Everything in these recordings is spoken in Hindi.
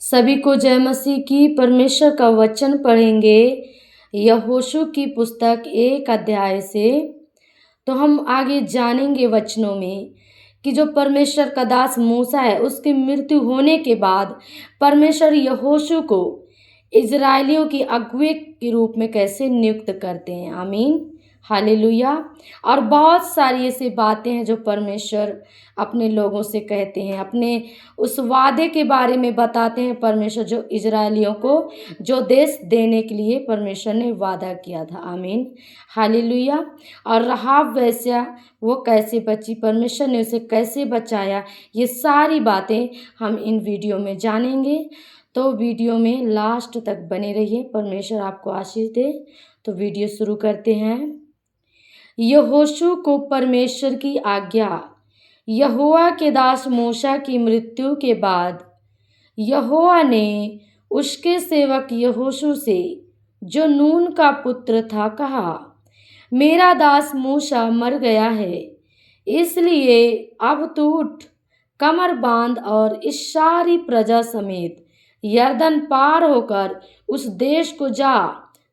सभी को जय मसीह की। परमेश्वर का वचन पढ़ेंगे यहोशू की पुस्तक 1 अध्याय से। तो हम आगे जानेंगे वचनों में कि जो परमेश्वर का दास मूसा है, उसकी मृत्यु होने के बाद परमेश्वर यहोशू को इजरायलियों की अगुवे के रूप में कैसे नियुक्त करते हैं। आमीन, हालेलुया। और बहुत सारी ऐसी बातें हैं जो परमेश्वर अपने लोगों से कहते हैं, अपने उस वादे के बारे में बताते हैं। परमेश्वर जो इजरायलियों को जो देश देने के लिए परमेश्वर ने वादा किया था। आमीन, हालेलुया। और राहाब वेश्या वो कैसे बची, परमेश्वर ने उसे कैसे बचाया, ये सारी बातें हम इन वीडियो में जानेंगे। तो वीडियो में लास्ट तक बने रहिए। परमेश्वर आपको आशीष दे। तो वीडियो शुरू करते हैं। यहोशू को परमेश्वर की आज्ञा। यहोवा के दास मूसा की मृत्यु के बाद यहोवा ने उसके सेवक यहोशू से, जो नून का पुत्र था, कहा, मेरा दास मूसा मर गया है, इसलिए अब तू उठ, कमर बांध और इस सारी प्रजा समेत यरदन पार होकर उस देश को जा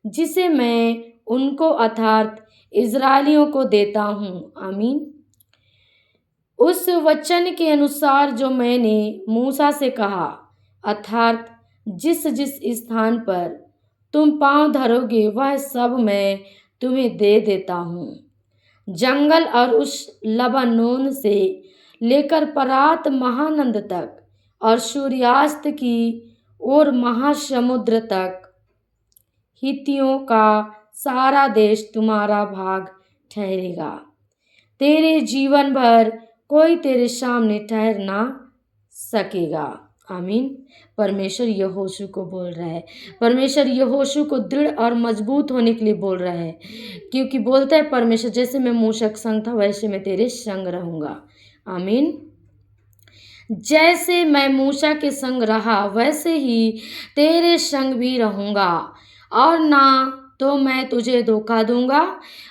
जिसे मैं उनको अर्थात इजरायलियों को देता हूँ। आमीन। उस वचन के अनुसार जो मैंने मूसा से कहा, अर्थात जिस जिस स्थान पर तुम पांव धरोगे वह सब मैं तुम्हें दे देता हूँ। जंगल और उस लबानोन से लेकर परात महानंद तक और सूर्यास्त की ओर महासमुद्र तक हित्तियों का सारा देश तुम्हारा भाग ठहरेगा। तेरे जीवन भर कोई तेरे सामने ठहर ना सकेगा। आमीन। परमेश्वर यहोशू को बोल रहा है। परमेश्वर यहोशू को दृढ़ और मजबूत होने के लिए बोल रहा है, क्योंकि बोलता है परमेश्वर, जैसे मैं मूसा के संग था वैसे मैं तेरे संग रहूंगा। आमीन। जैसे मैं मूसा के संग रहा वैसे ही तेरे संग भी रहूंगा, और ना तो मैं तुझे धोखा दूंगा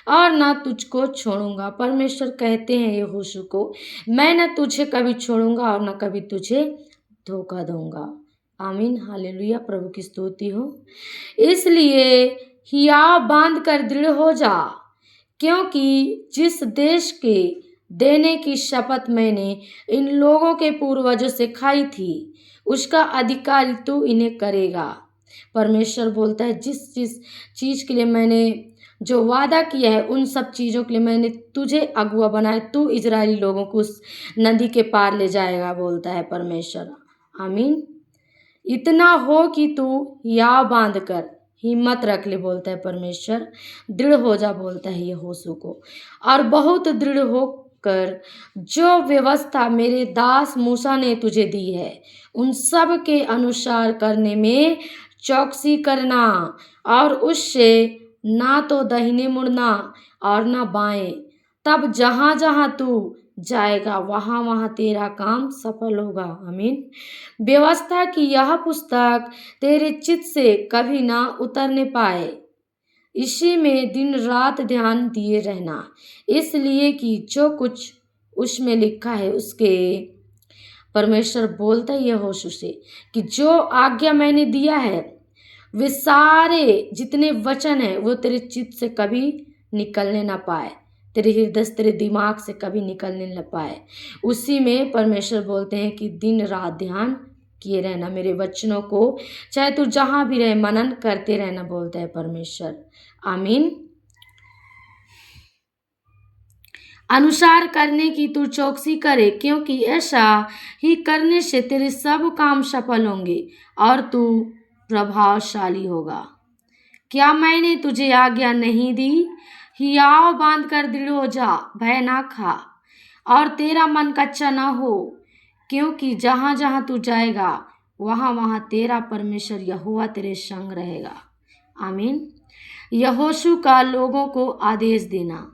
और ना तुझको छोड़ूंगा। परमेश्वर कहते हैं यहोशू को, मैं ना तुझे कभी छोड़ूंगा और ना कभी तुझे धोखा दूंगा। आमीन, हालेलुया। प्रभु की स्तुति हो। इसलिए हियाव बांध कर दृढ़ हो जा, क्योंकि जिस देश के देने की शपथ मैंने इन लोगों के पूर्वजों से खाई थी, उसका अधिकार तू इन्हें करेगा। परमेश्वर बोलता है, जिस जिस चीज़ के लिए मैंने जो वादा किया है उन सब चीज़ों के लिए मैंने तुझे अगुआ बनाया, तू इजरायली लोगों को उस नदी के पार ले जाएगा, बोलता है परमेश्वर। आमीन। इतना हो कि तू या बांध कर हिम्मत रख ले, बोलता है परमेश्वर। दृढ़ हो जा, बोलता है यहोशू को, और बहुत दृढ़ होकर जो व्यवस्था मेरे दास मूसा ने तुझे दी है उन सब के अनुसार करने में चौकसी करना, और उससे ना तो दाहिने मुड़ना और ना बाएं। तब जहाँ जहाँ तू जाएगा वहाँ वहाँ तेरा काम सफल होगा। आमीन। व्यवस्था की यह पुस्तक तेरे चित्त से कभी ना उतरने पाए, इसी में दिन रात ध्यान दिए रहना, इसलिए कि जो कुछ उसमें लिखा है उसके परमेश्वर बोलता है यहोशू से कि जो आज्ञा मैंने दिया है वे सारे जितने वचन हैं वो तेरे चित्त से कभी निकलने ना पाए, तेरे हृदय से, तेरे दिमाग से कभी निकलने न पाए। उसी में परमेश्वर बोलते हैं कि दिन रात ध्यान किए रहना मेरे वचनों को, चाहे तू जहाँ भी रहे मनन करते रहना, बोलता है परमेश्वर। आमीन। अनुसार करने की तू चौकसी करे, क्योंकि ऐसा ही करने से तेरे सब काम सफल होंगे और तू प्रभावशाली होगा। क्या मैंने तुझे आज्ञा नहीं दी? हियाव बांध कर दृढ़ हो जा, भय ना खा और तेरा मन कच्चा ना हो, क्योंकि जहाँ जहाँ तू जाएगा वहाँ वहाँ तेरा परमेश्वर यहोवा तेरे संग रहेगा। आमीन। यहोशू का लोगों को आदेश देना।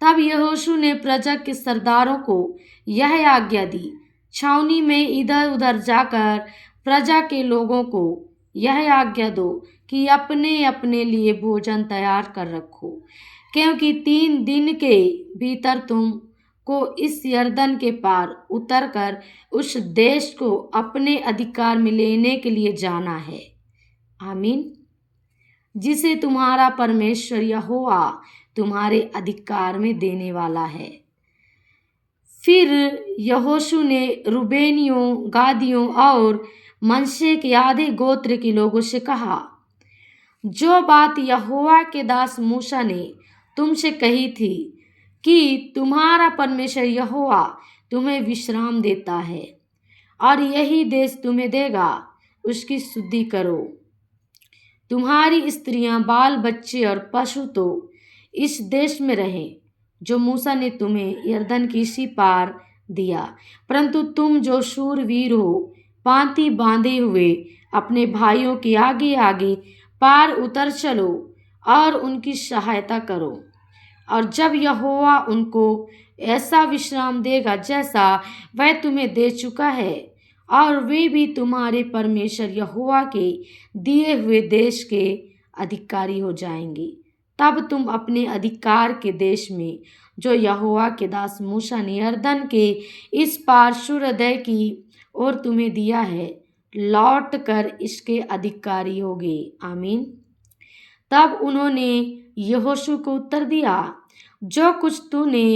तब यहोशू ने प्रजा के सरदारों को यह आज्ञा दी, छावनी में इधर उधर जाकर प्रजा के लोगों को यह आज्ञा दो कि अपने अपने लिए भोजन तैयार कर रखो, क्योंकि 3 दिन के भीतर तुम को इस यरदन के पार उतरकर उस देश को अपने अधिकार में लेने के लिए जाना है। आमीन। जिसे तुम्हारा परमेश्वर यहोवा तुम्हारे अधिकार में देने वाला है। फिर यहोशू ने रूबेनियों, गादियों और मनश्शे के आधे गोत्र के लोगों से कहा, जो बात यहोवा के दास मूसा ने तुमसे कही थी कि तुम्हारा परमेश्वर यहोवा तुम्हें विश्राम देता है और यही देश तुम्हें देगा, उसकी शुद्धि करो। तुम्हारी स्त्रियां, बाल बच्चे और पशु तो इस देश में रहें जो मूसा ने तुम्हें यरदन की इसी पार दिया, परंतु तुम जो शूरवीर हो, पांति बांधे हुए अपने भाइयों के आगे आगे पार उतर चलो और उनकी सहायता करो। और जब यहोवा उनको ऐसा विश्राम देगा जैसा वह तुम्हें दे चुका है, और वे भी तुम्हारे परमेश्वर यहोवा के दिए हुए देश के अधिकारी हो जाएंगे, तब तुम अपने अधिकार के देश में जो यहोवा के दास मूसा ने यरदन के इस पार सूर्योदय की ओर तुम्हें दिया है, लौट कर इसके अधिकारी होगे। आमीन। तब उन्होंने यहोशू को उत्तर दिया, जो कुछ तूने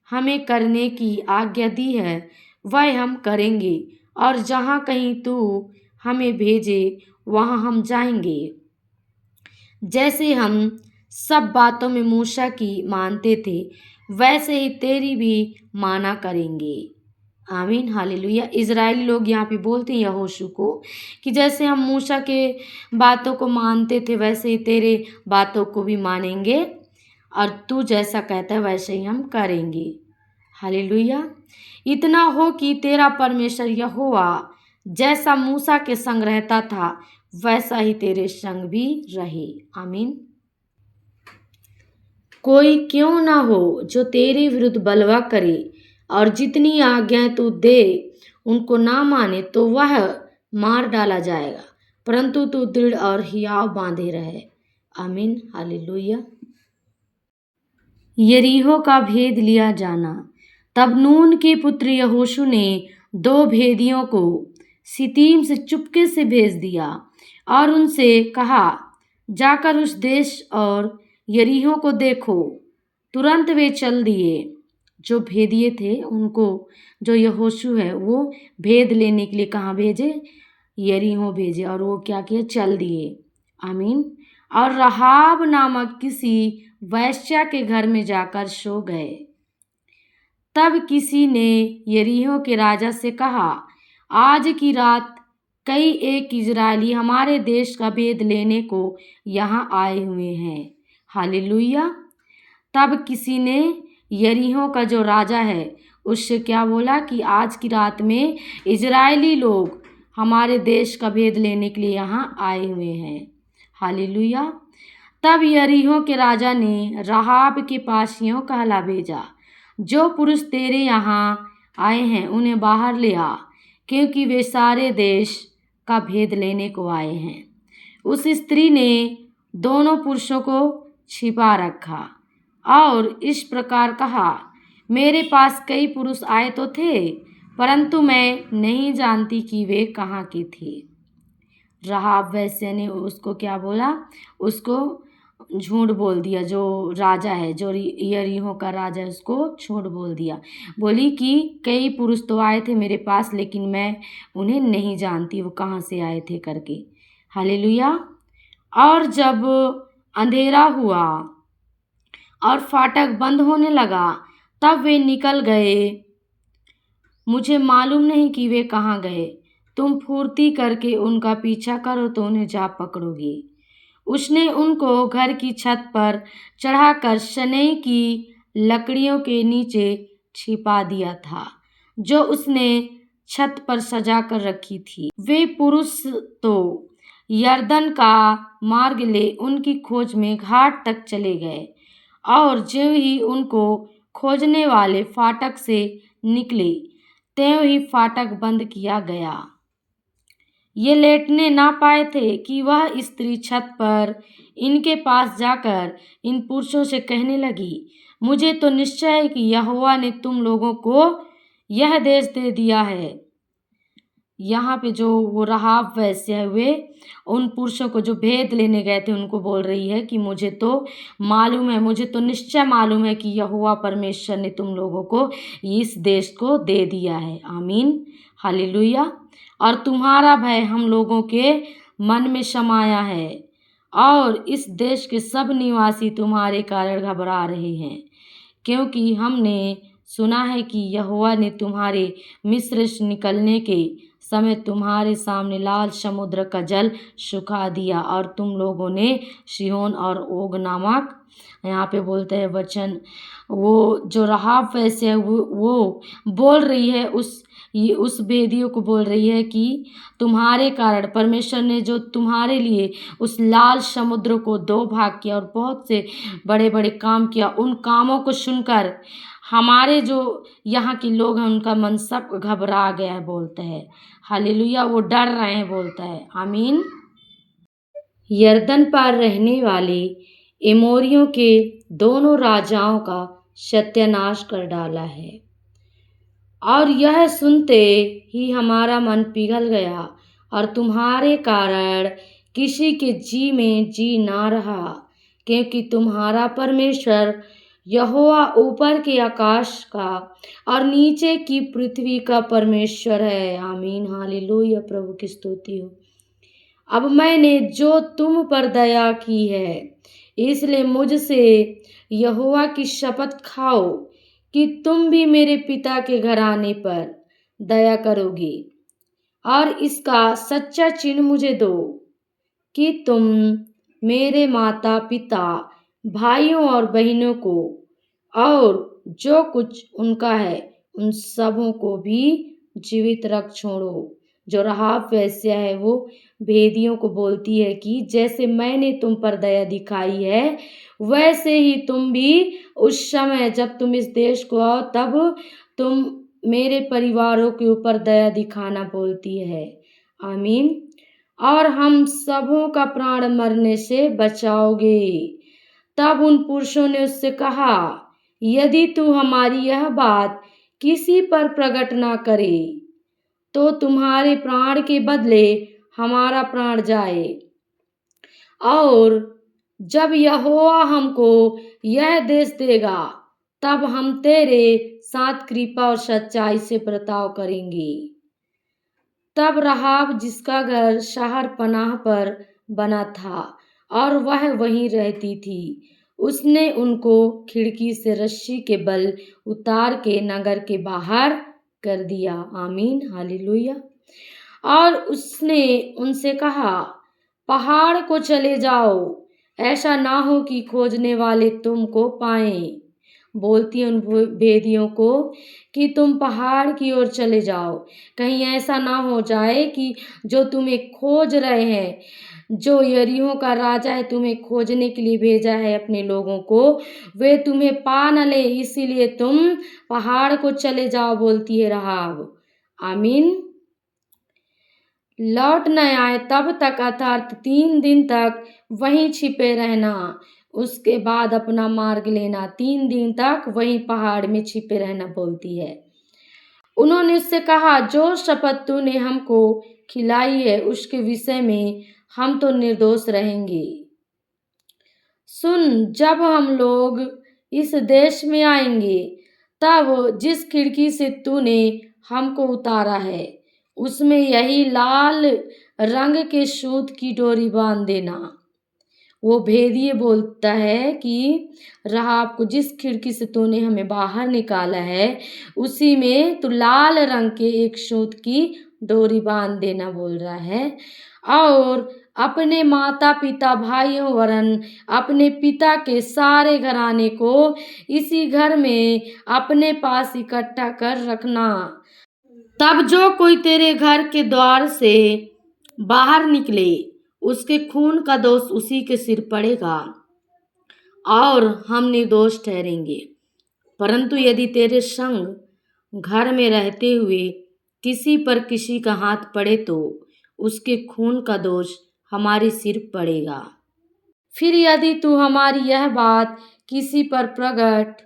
हमें करने की आज्ञा दी है वह हम करेंगे, और जहाँ कहीं तू हमें भेजे वहाँ हम जाएंगे। जैसे हम सब बातों में मूसा की मानते थे, वैसे ही तेरी भी माना करेंगे। आमीन, हालेलुया। इजरायली लोग यहाँ पे बोलते हैं यहोशू को कि जैसे हम मूसा के बातों को मानते थे वैसे ही तेरे बातों को भी मानेंगे, और तू जैसा कहता है वैसे ही हम करेंगे। हालेलुया। इतना हो कि तेरा परमेश्वर यहोवा जैसा मूसा के संग रहता था वैसा ही तेरे संग भी रहे। आमीन। कोई क्यों ना हो जो तेरे विरुद्ध बलवा करे और जितनी आज्ञाएं तू दे उनको ना माने, तो वह मार डाला जाएगा, परंतु तू दृढ़ और हियाव बांधे रहे। आमीन, हालेलुया। यरीहो का भेद लिया जाना। तब नून के पुत्र यहोशू ने 2 भेदियों को सितीम से चुपके से भेज दिया और उनसे कहा, जाकर उस देश और यरीहो को देखो। तुरंत वे चल दिए। जो भेदिए थे उनको, जो यहोशू है वो भेद लेने के लिए कहाँ भेजे? यरीहो भेजे, और वो क्या किए? चल दिए। आमीन। और रहाब नामक किसी वैश्या के घर में जाकर सो गए। तब किसी ने यरीहो के राजा से कहा, आज की रात कई एक इजरायली हमारे देश का भेद लेने को यहाँ आए हुए हैं। हालेलुया। तब किसी ने यरीहो का जो राजा है उससे क्या बोला कि आज की रात में इजरायली लोग हमारे देश का भेद लेने के लिए यहाँ आए हुए हैं। हालेलुया। तब यरीहो के राजा ने रहाब के पास यों कहला भेजा, जो पुरुष तेरे यहाँ आए हैं उन्हें बाहर ले आ, क्योंकि वे सारे देश का भेद लेने को आए हैं। उस स्त्री ने दोनों पुरुषों को छिपा रखा और इस प्रकार कहा, मेरे पास कई पुरुष आए तो थे, परंतु मैं नहीं जानती कि वे कहाँ के थे। रहाब वैश्या ने उसको क्या बोला? उसको झूठ बोल दिया। जो राजा है, जो यरीहो का राजा है, उसको झूठ बोल दिया। बोली कि कई पुरुष तो आए थे मेरे पास, लेकिन मैं उन्हें नहीं जानती वो कहाँ से आए थे करके। हालेलुया। और जब अंधेरा हुआ और फाटक बंद होने लगा, तब वे निकल गए। मुझे मालूम नहीं कि वे कहाँ गए। तुम फुर्ती करके उनका पीछा करो तो उन्हें जा पकड़ोगे। उसने उनको घर की छत पर चढ़ाकर शनई की लकड़ियों के नीचे छिपा दिया था, जो उसने छत पर सजा कर रखी थी। वे पुरुष तो यरदन का मार्ग ले उनकी खोज में घाट तक चले गए, और जो ही उनको खोजने वाले फाटक से निकले, त्यों ही फाटक बंद किया गया। ये लेटने ना पाए थे कि वह स्त्री छत पर इनके पास जाकर इन पुरुषों से कहने लगी, मुझे तो निश्चय है कि यहोवा ने तुम लोगों को यह देश दे दिया है। यहाँ पे जो वो राहाब वैश्या है, वे उन पुरुषों को जो भेद लेने गए थे उनको बोल रही है कि मुझे तो मालूम है, मुझे तो निश्चय मालूम है कि यहोवा परमेश्वर ने तुम लोगों को इस देश को दे दिया है। आमीन, हालेलुया। और तुम्हारा भय हम लोगों के मन में समाया है और इस देश के सब निवासी तुम्हारे कारण घबरा रहे हैं, क्योंकि हमने सुना है कि यहोवा ने तुम्हारे मिस्र से निकलने के समय तुम्हारे सामने लाल समुद्र का जल सुखा दिया और तुम लोगों ने सिहोन और ओग नामक, यहाँ पे बोलते हैं वचन, वो जो राहाब वैसे है वो बोल रही है उस बेदियों को बोल रही है कि तुम्हारे कारण परमेश्वर ने जो तुम्हारे लिए उस लाल समुद्र को दो भाग किया और बहुत से बड़े बड़े काम किया, उन कामों को सुनकर हमारे जो यहाँ के लोग हैं उनका मन सब घबरा गया है, बोलते हैं हालेलुया, वो डर रहे हैं, बोलता है आमीन। यरदन पार रहने वाले एमोरियों के दोनों राजाओं का सत्यानाश कर डाला है, और यह सुनते ही हमारा मन पिघल गया और तुम्हारे कारण किसी के जी में जी ना रहा, क्योंकि तुम्हारा परमेश्वर यहोवा ऊपर के आकाश का और नीचे की पृथ्वी का परमेश्वर है। आमीन, हालेलुया, प्रभु की स्तुति हो। अब मैंने जो तुम पर दया की है, इसलिए मुझसे यहोवा की शपथ खाओ कि तुम भी मेरे पिता के घराने पर दया करोगे, और इसका सच्चा चिन्ह मुझे दो कि तुम मेरे माता पिता, भाइयों और बहनों को और जो कुछ उनका है उन सबों को भी जीवित रख छोड़ो। जो राहाब वेश्या है वो भेदियों को बोलती है कि जैसे मैंने तुम पर दया दिखाई है, वैसे ही तुम भी उस समय जब तुम इस देश को आओ तब तुम मेरे परिवारों के ऊपर दया दिखाना, बोलती है आमीन। और हम सबों का प्राण मरने से बचाओगे। तब उन पुरुषों ने उससे कहा, यदि तू हमारी यह बात किसी पर प्रकट ना करे तो तुम्हारे प्राण के बदले हमारा प्राण जाए, और जब यहोवा हमको यह देश देगा तब हम तेरे साथ कृपा और सच्चाई से बर्ताव करेंगे। तब राहाब, जिसका घर शहर पनाह पर बना था और वह वहीं रहती थी, उसने उनको खिड़की से रस्सी के बल उतार के नगर के बाहर कर दिया। आमीन, हालेलुया। और उसने उनसे कहा, पहाड़ को चले जाओ, ऐसा ना हो कि खोजने वाले तुमको पाएं। बोलती है उन भेदियों को कि तुम पहाड़ की ओर चले जाओ, कहीं ऐसा ना हो जाए कि जो तुम्हें खोज रहे हैं, जो यरीहो का राजा है तुम्हें खोजने के लिए भेजा है अपने लोगों को, वे तुम्हें पा न ले, इसीलिए तुम पहाड़ को चले जाओ, बोलती है राहाब। आमीन। लौट न आए तब तक, अर्थात 3 दिन तक वहीं छिपे रहना, उसके बाद अपना मार्ग लेना। 3 दिन तक वहीं पहाड़ में छिपे रहना, बोलती है। उन्होंने उससे कहा, जो शपथ तूने हमको खिलाई है उसके विषय में हम तो निर्दोष रहेंगे। सुन, जब हम लोग इस देश में आएंगे तब जिस खिड़की से तूने हमको उतारा है उसमें यही लाल रंग के सूत की डोरी बांध देना। वो भेदिए बोलता है कि राहाब को, जिस खिड़की से तूने हमें बाहर निकाला है उसी में तू लाल रंग के एक सूत की डोरी बांध देना, बोल रहा है। और अपने माता पिता, भाइयों वरन अपने पिता के सारे घराने को इसी घर में अपने पास इकट्ठा कर रखना। तब जो कोई तेरे घर के द्वार से बाहर निकले उसके खून का दोष उसी के सिर पड़ेगा और हम निर्दोष ठहरेंगे। परंतु यदि तेरे संग घर में रहते हुए किसी पर किसी का हाथ पड़े तो उसके खून का दोष हमारे सिर पड़ेगा। फिर यदि तू हमारी यह बात किसी पर प्रकट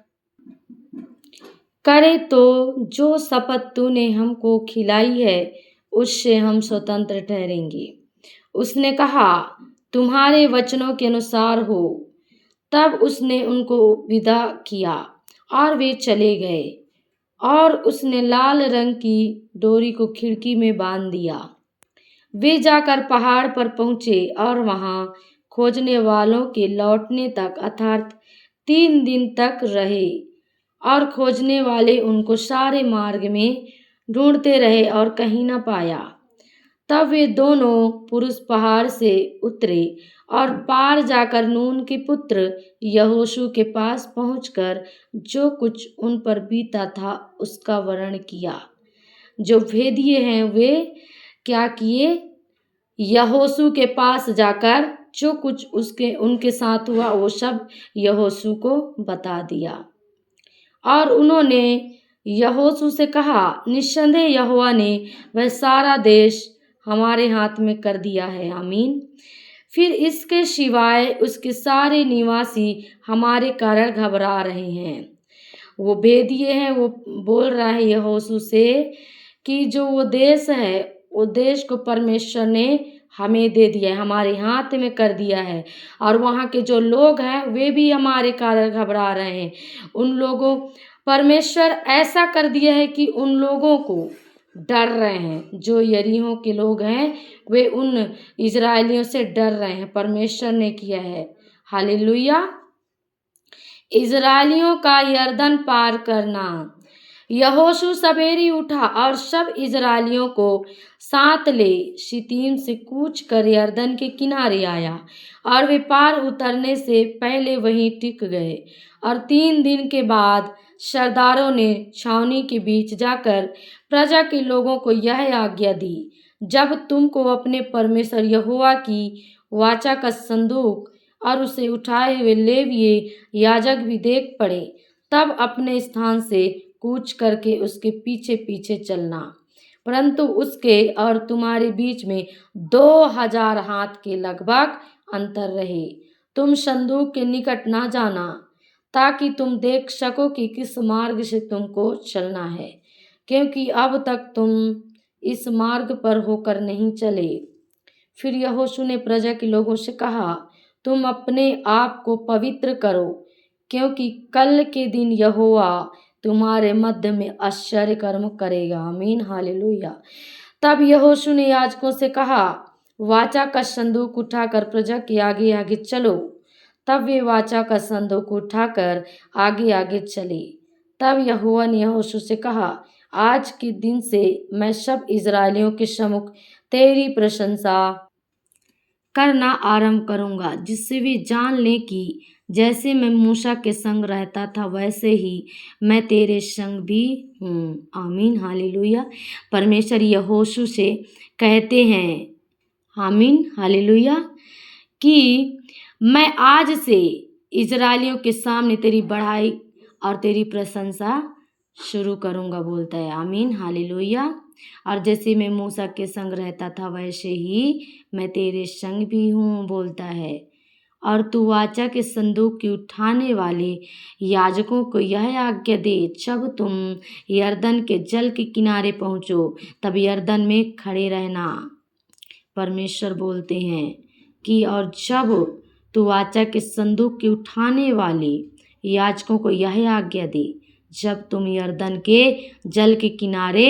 करे तो जो शपथ तूने हमको खिलाई है उससे हम स्वतंत्र ठहरेंगे। उसने कहा, तुम्हारे वचनों के अनुसार हो। तब उसने उनको विदा किया और वे चले गए, और उसने लाल रंग की डोरी को खिड़की में बांध दिया। वे जाकर पहाड़ पर पहुंचे और वहां खोजने वालों के लौटने तक अर्थात 3 दिन तक रहे, और खोजने वाले उनको सारे मार्ग में ढूंढते रहे और कहीं न पाया। तब वे दोनों पुरुष पहाड़ से उतरे और पार जाकर नून के पुत्र यहोशू के पास पहुंचकर जो कुछ उन पर बीता था उसका वर्णन किया। जो भेदिए हैं वे क्या किए? यहोशू के पास जाकर जो कुछ उनके साथ हुआ वो सब यहोशू को बता दिया। और उन्होंने यहोशू से कहा, निस्संदेह यहोवा ने वह सारा देश हमारे हाथ में कर दिया है। आमीन। फिर इसके सिवाय उसके सारे निवासी हमारे कारण घबरा रहे हैं। वो भेदिए हैं, वो बोल रहा है यहोशू से कि जो वो देश है वो देश को परमेश्वर ने हमें दे दिया है, हमारे हाथ में कर दिया है, और वहाँ के जो लोग हैं वे भी हमारे कारण घबरा रहे हैं। उन लोगों परमेश्वर ऐसा कर दिया है कि उन लोगों को डर रहे हैं। जो यरीहो के लोग हैं वे उन इजरायलियों से डर रहे हैं। परमेश्वर ने किया है। हालेलुया। इजरायलियों का यरदन पार करना। यहोशू सवेरे उठा और सब इजरायलियों को साथ ले शितीम से कूच कर यरदन के किनारे आया, और वे पार उतरने से पहले वहीं टिक गए। और 3 दिन के बाद सरदारों ने छावनी के बीच जाकर प्रजा के लोगों को यह आज्ञा दी, जब तुमको अपने परमेश्वर यहोवा की वाचा का संदूक और उसे उठाए हुए लेवीय याजक भी देख पड़े, तब अपने स्थान से कूच करके उसके पीछे पीछे चलना। परंतु उसके और तुम्हारे बीच में 2000 हाथ के लगभग अंतर रहे। तुम संदूक के निकट ना जाना, ताकि तुम देख सको कि किस मार्ग से तुमको चलना है, क्योंकि अब तक तुम इस मार्ग पर होकर नहीं चले। फिर यहोशू ने प्रजा के लोगों से कहा, तुम अपने आप को पवित्र करो, क्योंकि कल के दिन यहोवा तुम्हारे मध्य में आश्चर्य कर्म करेगा। आमीन। हालेलुया। तब यहोशू ने याजकों से कहा, वाचा का संदूक उठाकर प्रजा के आगे आगे चलो। तब वे वाचा का संदूक उठाकर आगे आगे चले। तब यहोवा ने यहोशू से कहा, आज के दिन से मैं सब इजरायलियों के सम्मुख तेरी प्रशंसा करना आरंभ करूंगा, जिससे वे जान लें कि जैसे मैं मूसा के संग रहता था वैसे ही मैं तेरे संग भी हूँ। आमीन। हालेलुया। परमेश्वर यहोशू से कहते हैं, आमीन हालेलुया, कि मैं आज से इजरायलियों के सामने तेरी बढ़ाई और तेरी प्रशंसा शुरू करूंगा, बोलता है। आमीन हालेलुया। और जैसे मैं मूसा के संग रहता था वैसे ही मैं तेरे संग भी हूँ, बोलता है। और तू वाचा के संदूक की उठाने वाले याजकों को यह आज्ञा दे, जब तुम यरदन के जल के किनारे पहुँचो तब यरदन में खड़े रहना। परमेश्वर बोलते हैं कि और जब तू वाचा के संदूक के उठाने वाले याजकों को यह आज्ञा दे, जब तुम यरदन के जल के किनारे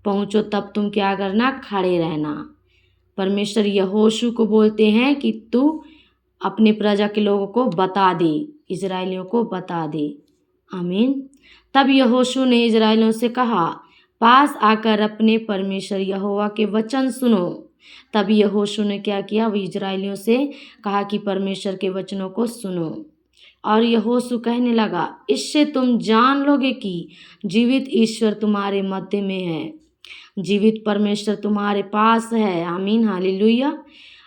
पहुँचो तब तुम क्या करना? खड़े रहना। परमेश्वर यहोशू को बोलते हैं कि तू अपने प्रजा के लोगों को बता दे, इजरायलियों को बता दे। आमीन। तब यहोशू ने इजरायलियों से कहा, पास आकर अपने परमेश्वर यहोवा के वचन सुनो। तब यहोशू ने क्या किया? वो इजरायलियों से कहा कि परमेश्वर के वचनों को सुनो। और यहोशू कहने लगा, इससे तुम जान लोगे कि जीवित ईश्वर तुम्हारे मध्य में है, जीवित परमेश्वर तुम्हारे पास है। आमीन हालेलुया।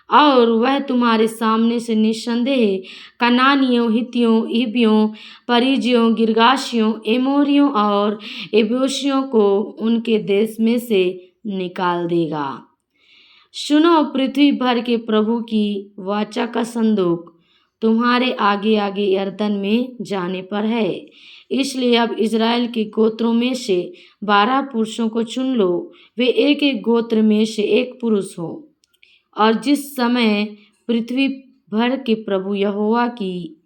और वह तुम्हारे सामने से निस्संदेह कनानियों, हित्तियों, इबियों, परिजियों, गिरगाशियों, एमोरियों और एबूसियों को उनके देश में से निकाल देगा। सुनो, पृथ्वी भर के प्रभु की वाचा का संदूक तुम्हारे आगे आगे यरदन में जाने पर है। इसलिए अब इज़राइल के गोत्रों में से 12 पुरुषों को चुन लो, वे एक एक गोत्र में से एक पुरुष हो। और जिस समय पृथ्वी भर के प्रभु यहोवा की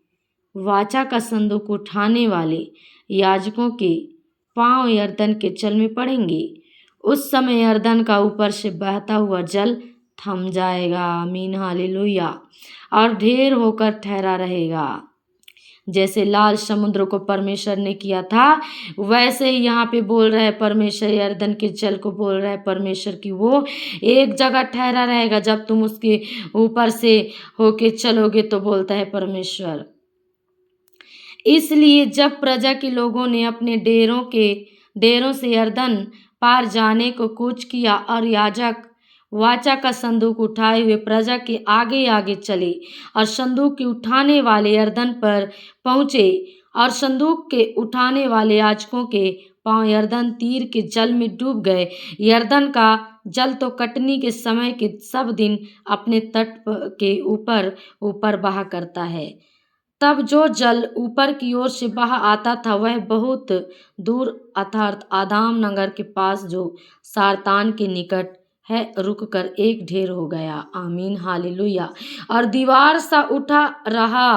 वाचा का संदूक उठाने वाले याजकों के पांव यरदन के जल में पड़ेंगे, उस समय यरदन का ऊपर से बहता हुआ जल थम जाएगा। आमीन हालेलुया। और ढेर होकर ठहरा रहेगा। जैसे लाल समुद्र को परमेश्वर ने किया था, वैसे ही यहाँ पे बोल रहे हैं परमेश्वर, यरदन के जल को बोल रहे हैं परमेश्वर की वो एक जगह ठहरा रहेगा। जब तुम उसके ऊपर से होके चलोगे तो बोलता है परमेश्वर। इसलिए जब प्रजा के लोगों ने अपने डेरों से यरदन पार जाने को कूच किया और याजक वाचा का संदूक उठाए हुए प्रजा के आगे आगे चले और संदूक के उठाने वाले यरदन पर पहुंचे और संदूक के उठाने वाले याजकों के पांव यरदन तीर के जल में डूब गए। यरदन का जल तो कटनी के समय के सब दिन अपने तट के ऊपर ऊपर बहा करता है। तब जो जल ऊपर की ओर से बहा आता था वह बहुत दूर अर्थात आदाम नगर के पास जो सारतान के निकट है रुककर एक ढेर हो गया। आमीन हालेलुया। और दीवार सा उठा रहा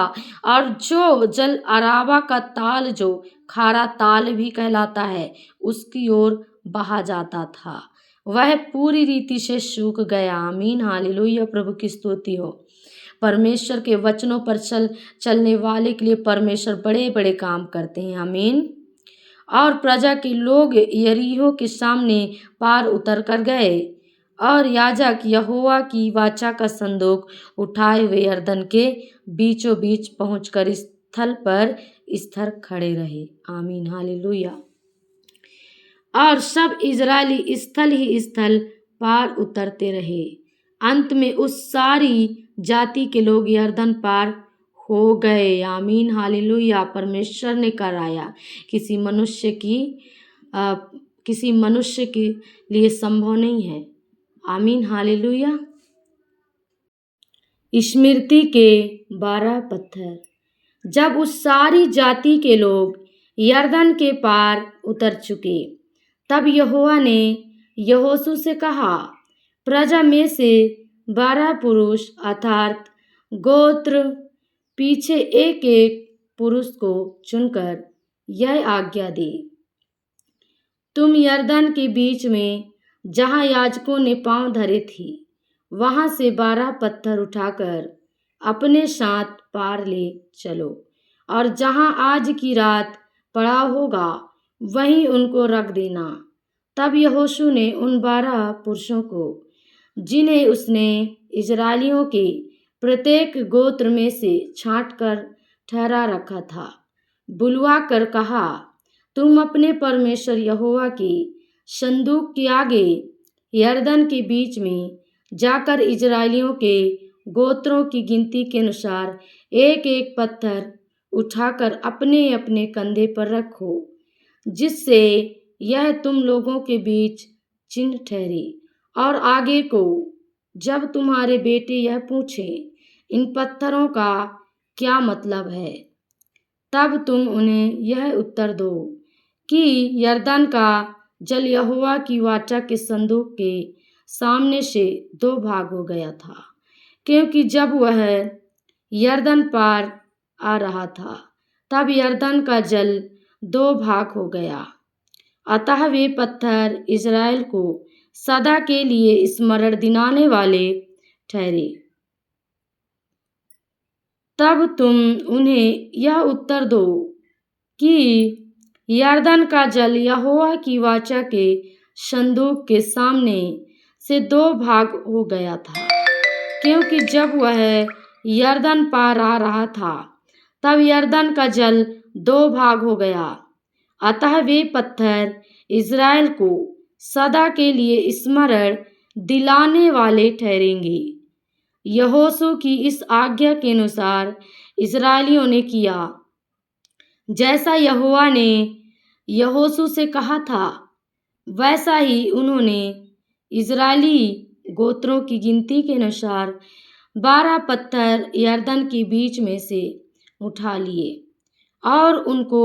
और जो जल अराबा का ताल जो खारा ताल भी कहलाता है उसकी ओर बहा जाता था, वह पूरी रीति से सूख गया। आमीन हालेलुया। प्रभु की स्तुति हो। परमेश्वर के वचनों पर चलने वाले के लिए परमेश्वर बड़े बड़े काम करते हैं। आमीन। और प्रजा के लोग यरीहो के सामने पार उतर कर गए और याजक यहोवा की वाचा का संदूक उठाए हुए यरदन के बीचों बीच पहुंचकर स्थल पर स्थिर खड़े रहे। आमीन हालेलुया। और सब इजरायली स्थल ही स्थल पार उतरते रहे। अंत में उस सारी जाति के लोग यरदन पार हो गए। आमीन हालेलुया। परमेश्वर ने कराया। किसी मनुष्य के लिए संभव नहीं है। आमीन हालेलुया। स्मृति के 12 पत्थर। जब उस सारी जाति के लोग यरदन के पार उतर चुके, तब यहोवा ने यहोशू से कहा, प्रजा में से 12 पुरुष अर्थात गोत्र पीछे एक एक पुरुष को चुनकर यह आज्ञा दे, तुम यरदन के बीच में जहाँ याजकों ने पांव धरे थे वहां से 12 पत्थर उठाकर अपने साथ पार ले चलो, और जहाँ आज की रात पड़ा होगा वहीं उनको रख देना। तब यहोशू ने उन 12 पुरुषों को, जिन्हें उसने इजरायलियों के प्रत्येक गोत्र में से छांट कर ठहरा रखा था, बुलवा कर कहा, तुम अपने परमेश्वर यहोवा के संदूक के आगे यरदन के बीच में जाकर इजरायलियों के गोत्रों की गिनती के अनुसार एक एक पत्थर उठाकर अपने अपने कंधे पर रखो, जिससे यह तुम लोगों के बीच चिन्ह ठहरे। और आगे को जब तुम्हारे बेटे यह पूछें, इन पत्थरों का क्या मतलब है, तब तुम उन्हें यह उत्तर दो कि यरदन का जल यहोवा की वाचा के संदूक के सामने से 2 भाग हो गया था, क्योंकि जब वह यरदन पार आ रहा था तब यरदन का जल 2 भाग हो गया। अतः वे पत्थर इज़राइल को सदा के लिए स्मरण दिलाने वाले ठहरे। तब तुम उन्हें यह उत्तर दो कि यरदन का जल यहोवा की वाचा के संदूक के सामने से 2 भाग हो गया था, क्योंकि जब वह यरदन पार आ रहा था तब यरदन का जल 2 भाग हो गया। अतः वे पत्थर इज़राइल को सदा के लिए स्मरण दिलाने वाले ठहरेंगे। यहोशू की इस आज्ञा के अनुसार इज़राइलियों ने किया, जैसा यहोवा ने यहोशू से कहा था, वैसा ही उन्होंने इज़राइली गोत्रों की गिनती के अनुसार 12 पत्थर यरदन के बीच में से उठा लिए और उनको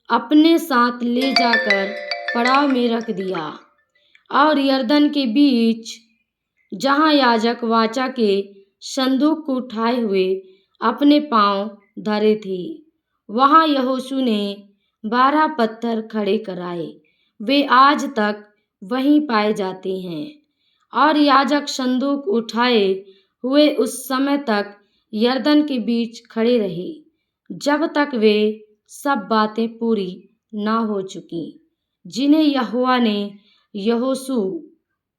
अपने साथ ले जाकर पड़ाव में रख दिया और यरदन के बीच जहाँ याजक वाचा के संदूक को उठाए हुए अपने पांव धरे थे, वहाँ यहोशू ने 12 पत्थर खड़े कराए। वे आज तक वहीं पाए जाते हैं और याजक संदूक उठाए हुए उस समय तक यरदन के बीच खड़े रहे जब तक वे सब बातें पूरी ना हो चुकी जिन्हें यहोवा ने यहोशू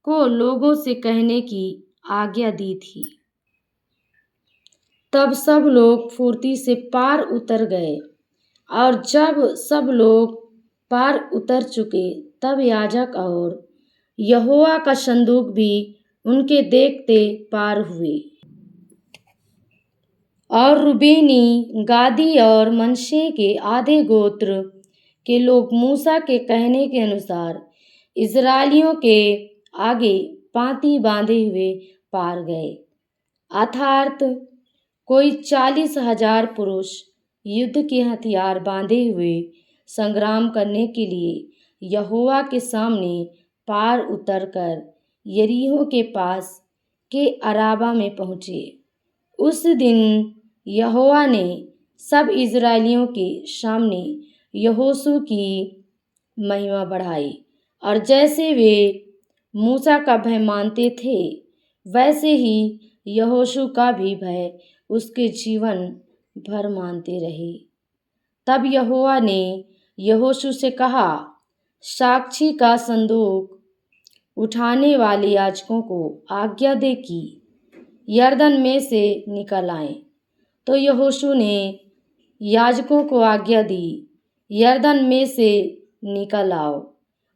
को लोगों से कहने की आज्ञा दी थी। तब सब लोग फुर्ती से पार उतर गए और जब सब लोग पार उतर चुके तब याजक और यहोवा का संदूक भी उनके देखते पार हुए। और रूबेनी, गादी और मनश्शे के आधे गोत्र के लोग मूसा के कहने के अनुसार इस्राएलियों के आगे पाँति बांधे हुए पार गए, अर्थात कोई 40,000 पुरुष युद्ध के हथियार बांधे हुए संग्राम करने के लिए यहोवा के सामने पार उतरकर यरीहो के पास के अराबा में पहुँचे। उस दिन यहोवा ने सब इस्राएलियों के सामने यहोशू की महिमा बढ़ाई और जैसे वे मूसा का भय मानते थे वैसे ही यहोशू का भी भय उसके जीवन भर मानते रहे। तब यहोवा ने यहोशू से कहा, साक्षी का संदूक उठाने वाले याजकों को आज्ञा दे कि यरदन में से निकल आए। तो यहोशू ने याजकों को आज्ञा दी, यरदन में से निकल आओ।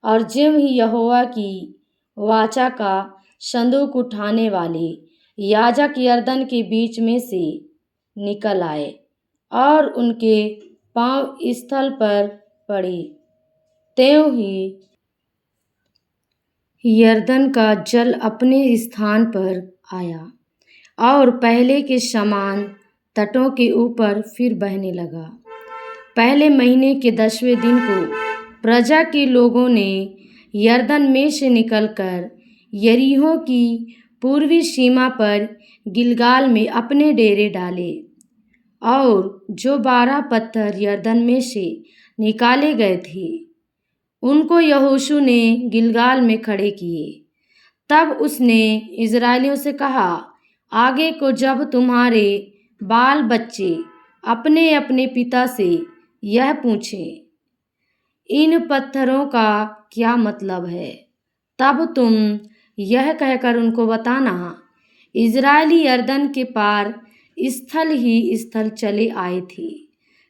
और ज्यों ही यहोवा की वाचा का संदूक उठाने वाले याजक यरदन के बीच में से निकल आए और उनके पांव स्थल पर पड़े, त्यों ही यरदन का जल अपने स्थान पर आया और पहले के समान तटों के ऊपर फिर बहने लगा। पहले महीने के 10वें दिन को प्रजा के लोगों ने यरदन में से निकलकर यरीहो की पूर्वी सीमा पर गिलगाल में अपने डेरे डाले और जो 12 पत्थर यरदन में से निकाले गए थे उनको यहोशू ने गिलगाल में खड़े किए। तब उसने इस्राएलियों से कहा, आगे को जब तुम्हारे बाल बच्चे अपने अपने पिता से यह पूछें, इन पत्थरों का क्या मतलब है, तब तुम यह कहकर उनको बताना, इस्राएली यरदन के पार स्थल ही स्थल चले आए थे,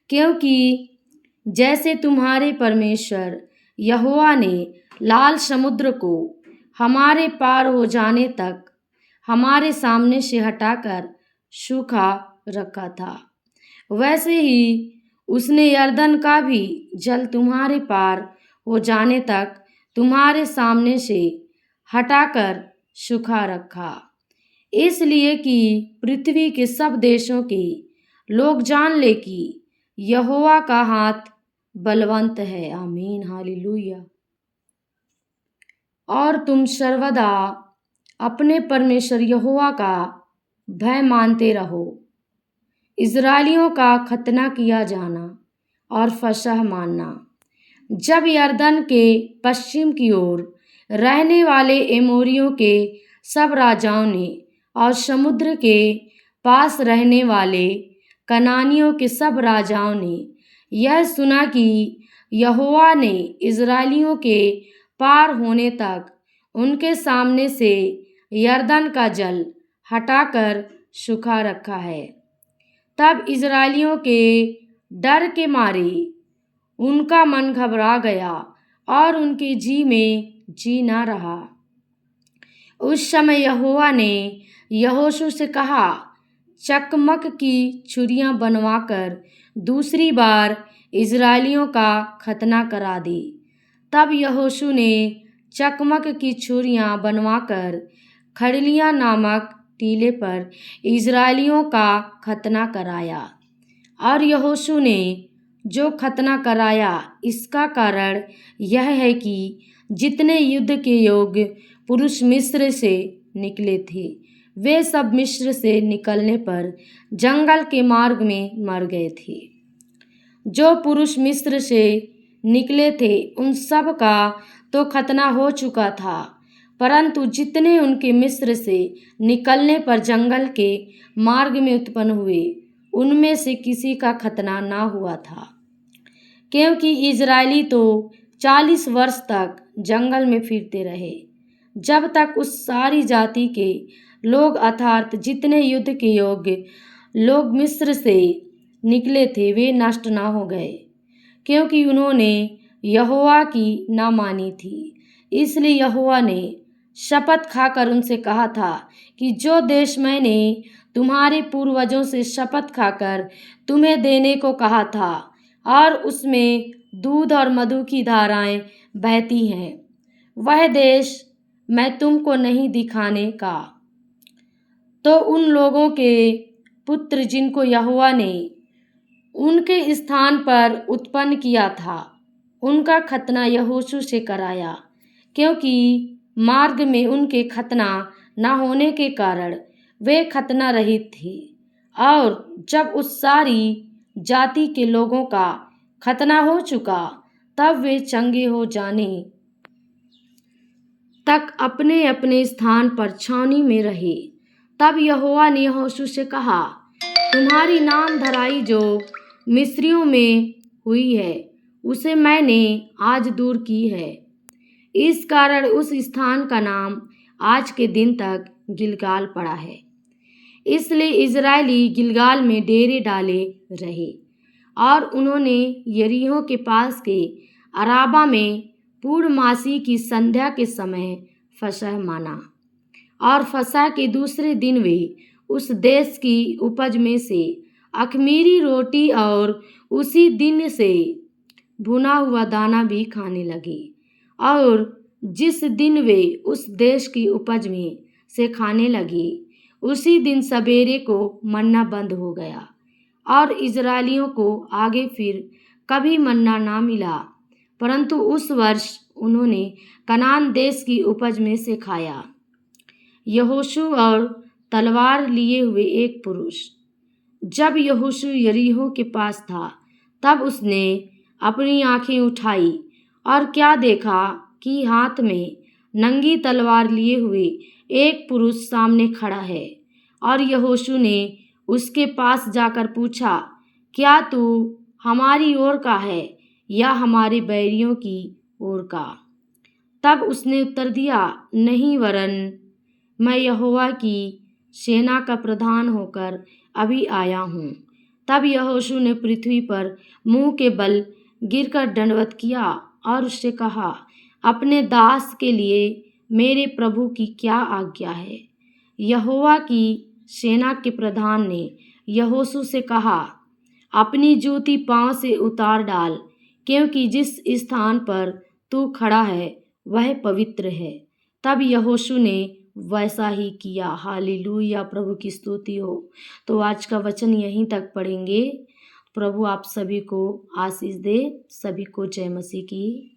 क्योंकि जैसे तुम्हारे परमेश्वर यहोवा ने लाल समुद्र को हमारे पार हो जाने तक हमारे सामने से हटाकर सूखा रखा था, वैसे ही उसने यरदन का भी जल तुम्हारे पार हो जाने तक तुम्हारे सामने से हटाकर सूखा रखा, इसलिए कि पृथ्वी के सब देशों के लोग जान ले कि यहोवा का हाथ बलवंत है। आमीन, हालेलुया। और तुम सर्वदा अपने परमेश्वर यहोवा का भय मानते रहो। इस्राएलियों का खतना किया जाना और फसह मानना। जब यरदन के पश्चिम की ओर रहने वाले एमोरियों के सब राजाओं ने और समुद्र के पास रहने वाले कनानियों के सब राजाओं ने यह सुना कि यहोवा ने इस्राएलियों के पार होने तक उनके सामने से यरदन का जल हटाकर सूखा रखा है, तब इस्राएलियों के डर के मारे उनका मन घबरा गया और उनके जी में जी ना रहा। उस समय यहोवा ने यहोशू से कहा, चकमक की छुरियां बनवाकर दूसरी बार इस्राएलियों का खतना करा दे। तब यहोशू ने चकमक की छुरियां बनवाकर खड़लिया नामक टीले पर इज़राइलियों का खतना कराया। और यहोशू ने जो खतना कराया इसका कारण यह है कि जितने युद्ध के योग्य पुरुष मिस्र से निकले थे वे सब मिस्र से निकलने पर जंगल के मार्ग में मर गए थे। जो पुरुष मिस्र से निकले थे उन सब का तो खतना हो चुका था, परंतु जितने उनके मिस्र से निकलने पर जंगल के मार्ग में उत्पन्न हुए उनमें से किसी का खतना ना हुआ था, क्योंकि इज़राइली तो 40 वर्ष तक जंगल में फिरते रहे जब तक उस सारी जाति के लोग अर्थात जितने युद्ध के योग्य लोग मिस्र से निकले थे वे नष्ट ना हो गए, क्योंकि उन्होंने यहोवा की ना मानी थी। इसलिए यहोवा ने शपथ खाकर उनसे कहा था कि जो देश मैंने तुम्हारे पूर्वजों से शपथ खाकर तुम्हें देने को कहा था और उसमें दूध और मधु की धाराएं बहती हैं, वह देश मैं तुमको नहीं दिखाने का। तो उन लोगों के पुत्र जिनको यहोवा ने उनके स्थान पर उत्पन्न किया था उनका खतना यहोशू से कराया, क्योंकि मार्ग में उनके खतना न होने के कारण वे खतना रहित थे। और जब उस सारी जाति के लोगों का खतना हो चुका तब वे चंगे हो जाने तक अपने अपने स्थान पर छावनी में रहे। तब यहोवा ने यहोशू से कहा, तुम्हारी नाम धराई जो मिस्रियों में हुई है उसे मैंने आज दूर की है। इस कारण उस स्थान का नाम आज के दिन तक गिलगाल पड़ा है। इसलिए इज़राइली गिलगाल में डेरे डाले रहे और उन्होंने यरीहो के पास के अराबा में पूर्णमासी की संध्या के समय फसह माना। और फसह के दूसरे दिन वे उस देश की उपज में से अख़मीरी रोटी और उसी दिन से भुना हुआ दाना भी खाने लगे। और जिस दिन वे उस देश की उपज में से खाने लगे उसी दिन सवेरे को मन्ना बंद हो गया और इज़राइलियों को आगे फिर कभी मन्ना ना मिला, परंतु उस वर्ष उन्होंने कनान देश की उपज में से खाया। यहोशू और तलवार लिए हुए एक पुरुष। जब यहोशू यरीहो के पास था तब उसने अपनी आंखें उठाई और क्या देखा कि हाथ में नंगी तलवार लिए हुए एक पुरुष सामने खड़ा है। और यहोशू ने उसके पास जाकर पूछा, क्या तू हमारी ओर का है या हमारे बैरियों की ओर का? तब उसने उत्तर दिया, नहीं, वरन मैं यहोवा की सेना का प्रधान होकर अभी आया हूँ। तब यहोशू ने पृथ्वी पर मुंह के बल गिरकर दंडवत किया और उससे कहा, अपने दास के लिए मेरे प्रभु की क्या आज्ञा है? यहोवा की सेना के प्रधान ने यहोशू से कहा, अपनी जूती पांव से उतार डाल, क्योंकि जिस स्थान पर तू खड़ा है वह पवित्र है। तब यहोशू ने वैसा ही किया। हालेलुया, प्रभु की स्तुति हो। तो आज का वचन यहीं तक पढ़ेंगे। प्रभु आप सभी को आशीष दे। सभी को जय मसीह की।